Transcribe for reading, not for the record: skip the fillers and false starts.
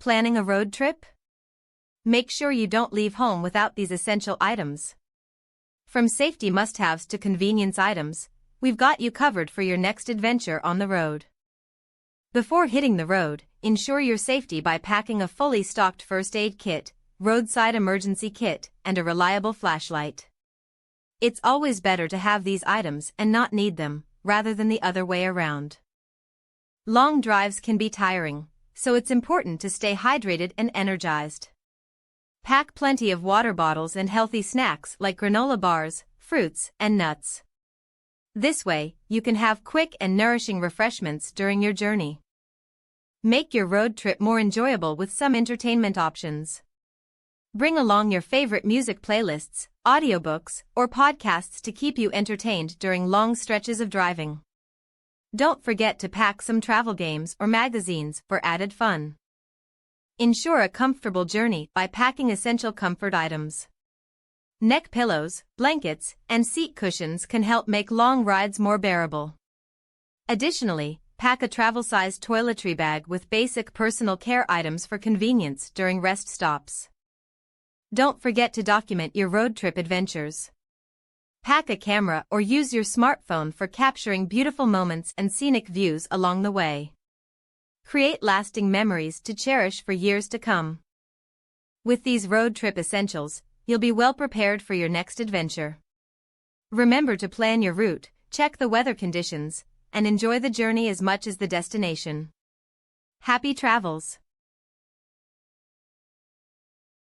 Planning a road trip? Make sure you don't leave home without these essential items. From safety must-haves to convenience items, we've got you covered for your next adventure on the road. Before hitting the road, ensure your safety by packing a fully stocked first aid kit, roadside emergency kit, and a reliable flashlight. It's always better to have these items and not need them, rather than the other way around. Long drives can be tiring, so it's important to stay hydrated and energized. Pack plenty of water bottles and healthy snacks like granola bars, fruits, and nuts. This way, you can have quick and nourishing refreshments during your journey. Make your road trip more enjoyable with some entertainment options. Bring along your favorite music playlists, audiobooks, or podcasts to keep you entertained during long stretches of driving. Don't forget to pack some travel games or magazines for added fun. Ensure a comfortable journey by packing essential comfort items. Neck pillows, blankets, and seat cushions can help make long rides more bearable. Additionally, pack a travel-sized toiletry bag with basic personal care items for convenience during rest stops. Don't forget to document your road trip adventures. Pack a camera or use your smartphone for capturing beautiful moments and scenic views along the way. Create lasting memories to cherish for years to come. With these road trip essentials, you'll be well prepared for your next adventure. Remember to plan your route, check the weather conditions, and enjoy the journey as much as the destination. Happy travels!